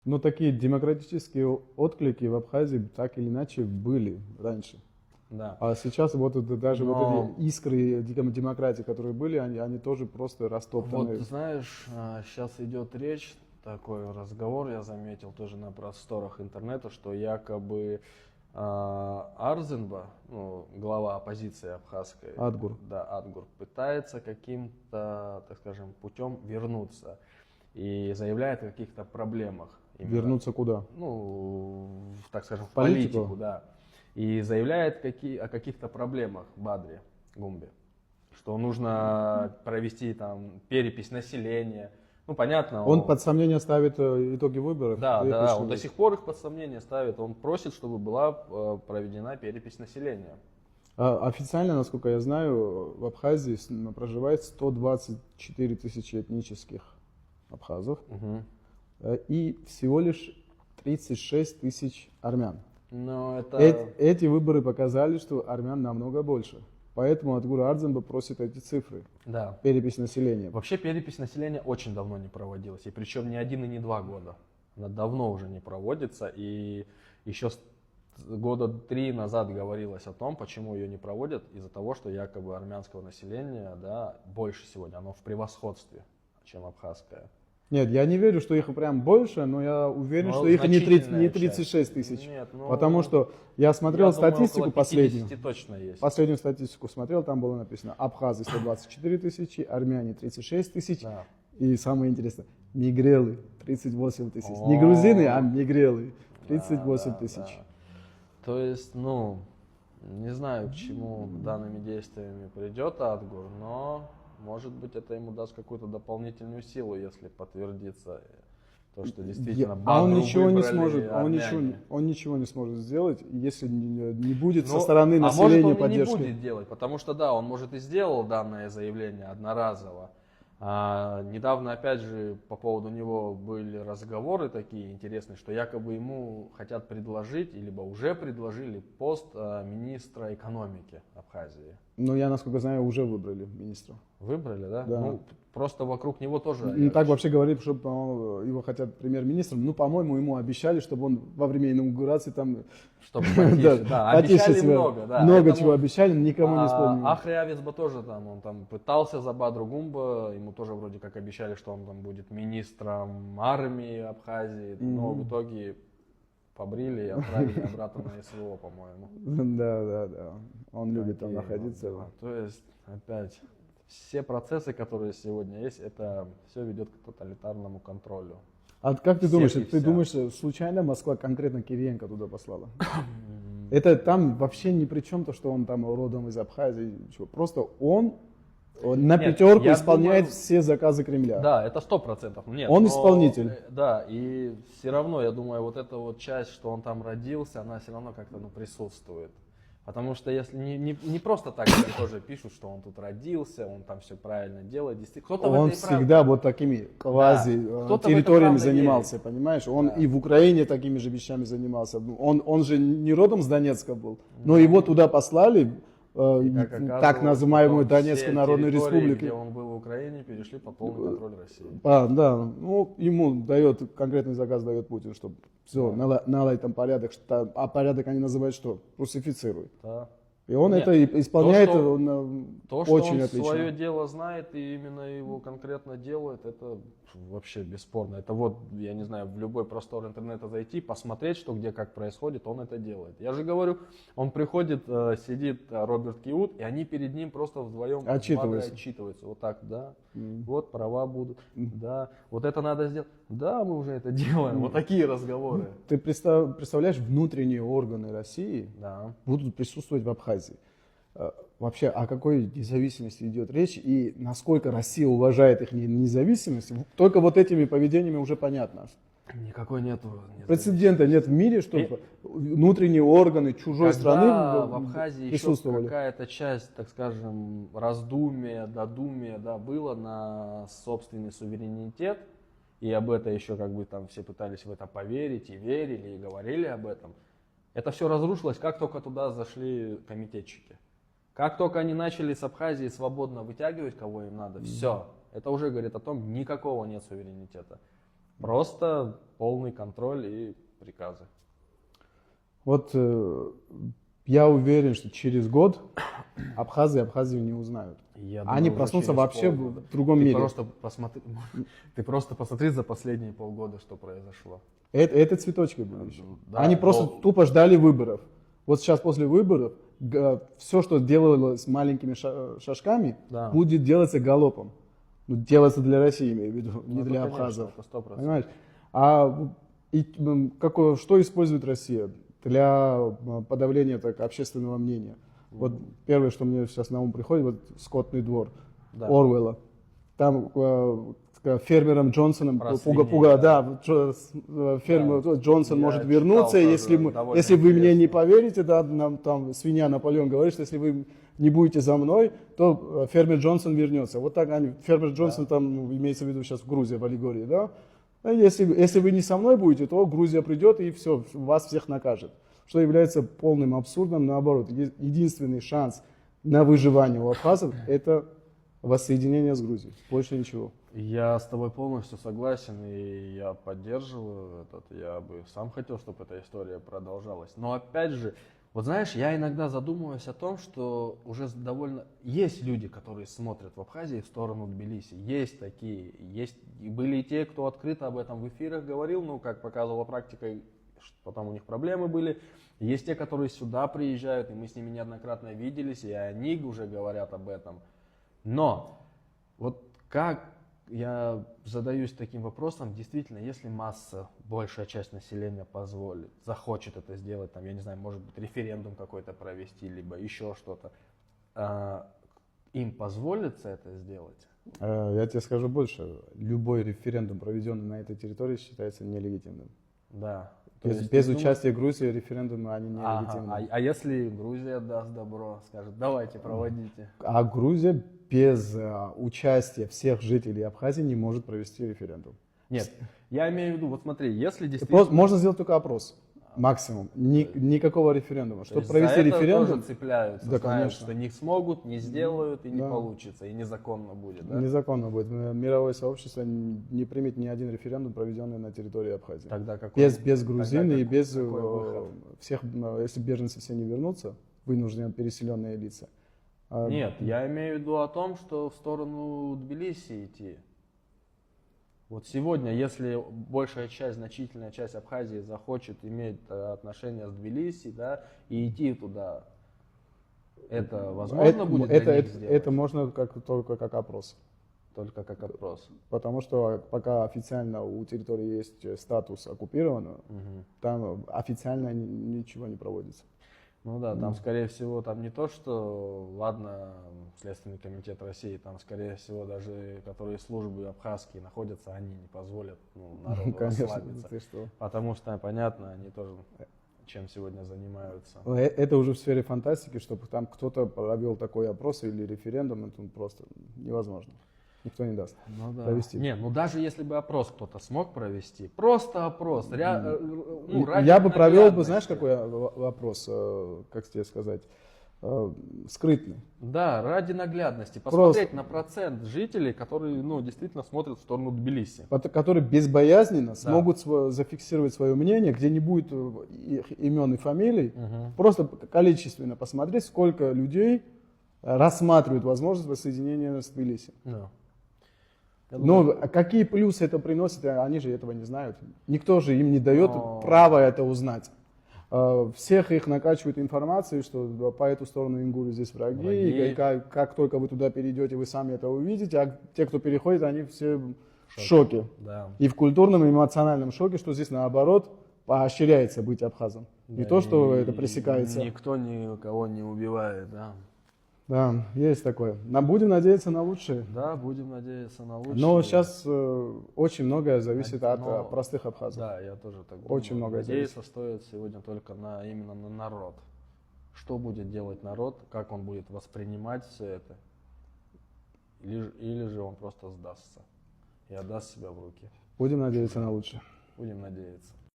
Но такие демократические отклики в Абхазии так или иначе были раньше. Да. А сейчас вот даже вот Но эти искры демократии, которые были, они тоже просто вот растоптаны. знаешь, сейчас идет речь, такой разговор я заметил тоже на просторах интернета, что якобы Арзенба, ну, глава оппозиции абхазской, Адгур. да, Адгур, пытается каким-то, так скажем, путем вернуться и заявляет о каких-то проблемах. Именно, Вернуться куда? ну, так скажем, в Политику? политику, да. И заявляет о каких-то проблемах Бадре Гумбе, что нужно провести там перепись населения. Ну, понятно. Он под сомнение ставит итоги выборов? Да, Я да, хочу он до сих пор их под сомнение ставит. Он просит, чтобы была проведена перепись населения. Официально, насколько я знаю, в Абхазии проживает 124 тысячи этнических абхазов Мгм. и всего лишь 36 тысяч армян. Но это... Эти выборы показали, что армян намного больше. Поэтому Адгур Ардзенба просит эти цифры. Да. Перепись населения. Вообще перепись населения очень давно не проводилась. И причем не 1 и не 2 года. Она давно уже не проводится. И еще года 3 назад говорилось о том, почему ее не проводят. Из-за того, что якобы армянского населения, да, больше сегодня. Оно в превосходстве, чем абхазское. Нет, я не верю, что их прям больше, но я уверен, Но что их не значительная 36 тысяч. Нет, ну, Потому что я смотрел я думаю, статистику около последнюю. 50 точно есть. Последнюю статистику смотрел, там было написано абхазы 124 тысячи, армяне 36 тысяч. Да. И самое интересное, мигрелы 38 тысяч. Не О. грузины, а мигрелы 38 Да, тысяч. да. То есть, ну, не знаю, к чему данными действиями придет Адгур, но, может быть, это ему даст какую-то дополнительную силу, если подтвердится то, что действительно А он Бадру ничего не выбрали сможет, армяне. он ничего не сможет сделать, если не будет со Ну, стороны а может, населения он и не поддержки. будет делать, потому что, да, он, может, и сделал данное заявление одноразово. Недавно, опять же, по поводу него были разговоры такие интересные, что якобы ему хотят предложить, либо уже предложили пост министра экономики Абхазии. Но я, насколько знаю, уже выбрали министра. Выбрали, да? Да. Ну, просто вокруг него тоже... Ну, так вообще говорит, что по-моему, его хотят премьер-министром. Ну, по-моему, ему обещали, чтобы он во время инаугурации там... Чтобы потише, да. Обещали много, да. Много Этому, чего обещали, но никому не исполнили. Ахри Авицба тоже там, он там пытался за Бадру Гумба, ему тоже вроде как обещали, что он там будет министром армии Абхазии, но в итоге побрили и отправили обратно на СВО, по-моему. Да. Он любит там Такие находиться. вот дела. То есть, опять, все процессы, которые сегодня есть, это все ведет к тоталитарному контролю. А как ты Всех думаешь, и вся. случайно Москва конкретно Кириенко туда послала? Это там вообще ни при чем то, что он там родом из Абхазии. Просто он на Нет, пятерку я исполняет думаю, все заказы Кремля. Да, это 100%. Нет, Он но, исполнитель. Да, и все равно, я думаю, вот эта вот часть, что он там родился, она все равно как-то присутствует. Потому что если не просто так люди тоже пишут, что он тут родился, он там все правильно делает, действительно. Кто-то в Он это и всегда вот такими квази Кто-то в это территориями правда занимался, верит. понимаешь? Он Да. и в Украине такими же вещами занимался. Он же не родом с Донецка был, но его туда послали, Как так оказывалось, называемую потом Донецкую все Народную территории, Республику. где он был в Украине, перешли под полный контроль России. Да, ну ему дает, конкретный заказ дает Путин, чтобы все, наладить там порядок, а порядок они называют что? Русифицируют. Да. И он Нет, это исполняет что очень он отлично. свое дело знает и именно его конкретно делает, это вообще бесспорно. Это вот, я не знаю, в любой простор интернета зайти, посмотреть, что где как происходит, он это делает. Я же говорю, он приходит, сидит Роберт Киут, и они перед ним просто вдвоем отчитываются. Вот так, да, вот права будут, да, вот это надо сделать. Да, мы уже это делаем. Вот такие разговоры. Ты представляешь, внутренние органы России будут присутствовать в Абхазии. Вообще, о какой независимости идет речь и насколько Россия уважает их независимость, только вот этими поведениями уже понятно. Никакой нету. Прецедента нет в мире, чтобы внутренние органы чужой страны в Абхазии присутствовали. еще какая-то часть, так скажем, раздумия, додумия, да, было на собственный суверенитет, и об этом еще как бы там все пытались в это поверить и верили, и говорили об этом. Это все разрушилось, как только туда зашли комитетчики. Как только они начали с Абхазии свободно вытягивать, кого им надо, все. Это уже говорит о том, никакого нет суверенитета. Просто полный контроль и приказы. Вот я уверен, что через год абхазы Абхазию не узнают. Они проснутся вообще в другом мире. Ты просто посмотри за последние полгода, что произошло. Это цветочки были еще. Да, Они просто тупо ждали выборов. Вот сейчас после выборов все, что делалось маленькими шажками, будет делаться галопом. Ну, делается для России, имею в виду, не для абхазов. Понимаешь? Что использует Россия для подавления общественного мнения? Вот первое, что мне сейчас на ум приходит, вот «Скотный двор» Оруэлла. Там фермером Джонсоном фермер Джонсон может вернуться, если вы мне не поверите, да, нам там свинья Наполеон говорит, что если вы не будете за мной, то фермер Джонсон вернется. Вот так фермер Джонсон там имеется в виду сейчас в Грузии, в аллегории, да? Если вы не со мной будете, то Грузия придет и все, вас всех накажет. Что является полным абсурдом, наоборот. Единственный шанс на выживание у абхазов – это воссоединение с Грузией. Больше ничего. Я с тобой полностью согласен, и я поддерживаю я бы сам хотел, чтобы эта история продолжалась. Но опять же, вот знаешь, я иногда задумываюсь о том, что уже довольно... Есть люди, которые смотрят в Абхазии в сторону Тбилиси. Есть такие. Были и те, кто открыто об этом в эфирах говорил, ну, как показывала практика, потом у них проблемы были. Есть те, которые сюда приезжают, и мы с ними неоднократно виделись, и они уже говорят об этом. Но вот как я задаюсь таким вопросом, действительно, если масса, большая часть населения позволит, захочет это сделать, там, я не знаю, может быть, референдум какой-то провести, либо еще что-то, им позволится это сделать? Я тебе скажу больше. Любой референдум, проведенный на этой территории, считается нелегитимным. Да. Без участия Грузии референдумы, они нелегитимны. А если Грузия даст добро, скажет, давайте, проводите? А Грузия без участия всех жителей Абхазии не может провести референдум. Нет, я имею в виду, вот смотри, если действительно... Можно сделать только опрос. Максимум. Никакого референдума. Чтобы провести за это референдум... тоже цепляются, да, знают, конечно. что не смогут, не сделают и не получится, и незаконно будет. Да? Незаконно будет. Мировое сообщество не примет ни один референдум, проведенный на территории Абхазии. Тогда какой, без грузин и без выход? всех, если беженцы все не вернутся, вынуждены переселенные лица. Нет, я имею в виду о том, что в сторону Тбилиси идти. Вот сегодня, если большая часть, значительная часть Абхазии захочет иметь отношения с Тбилиси, да, и идти туда, это возможно будет для них сделать? Это можно только как опрос. Только как опрос. Потому что пока официально у территории есть статус оккупированного, там официально ничего не проводится. Ну да, там скорее всего, там не то, что, ладно, Следственный комитет России, там скорее всего даже, которые службы абхазские находятся, они не позволят народу расслабиться. Потому что, понятно, они тоже чем сегодня занимаются. Это уже в сфере фантастики, чтобы там кто-то провел такой опрос или референдум, это просто невозможно. Никто не даст провести. Не, даже если бы опрос кто-то смог провести, просто опрос. Я бы провел, знаешь, какой опрос, как тебе сказать, скрытный. Да, ради наглядности. Посмотреть на процент жителей, которые действительно смотрят в сторону Тбилиси. Которые безбоязненно смогут зафиксировать свое мнение, где не будет их имен и фамилий. Просто количественно посмотреть, сколько людей рассматривают возможность воссоединения с Тбилиси. Но какие плюсы это приносит, они же этого не знают. Никто же им не дает права это узнать. Всех их накачивают информацией, что по эту сторону Ингуру здесь враги. И как только вы туда перейдете, вы сами это увидите. А те, кто переходит, они все в шоке. Да. И в культурном и эмоциональном шоке, что здесь наоборот поощряется быть абхазом. Не то, что это пресекается. Никто никого не убивает, да. Да, есть такое. Будем надеяться на лучшее. Да, будем надеяться на лучшее. Но сейчас очень многое зависит от простых абхазов. Да, я тоже так думаю. Очень многое зависит. Надеяться стоит сегодня только именно на народ. Что будет делать народ, как он будет воспринимать все это. Или же он просто сдастся и отдаст себя в руки. Будем надеяться на лучшее. Будем надеяться.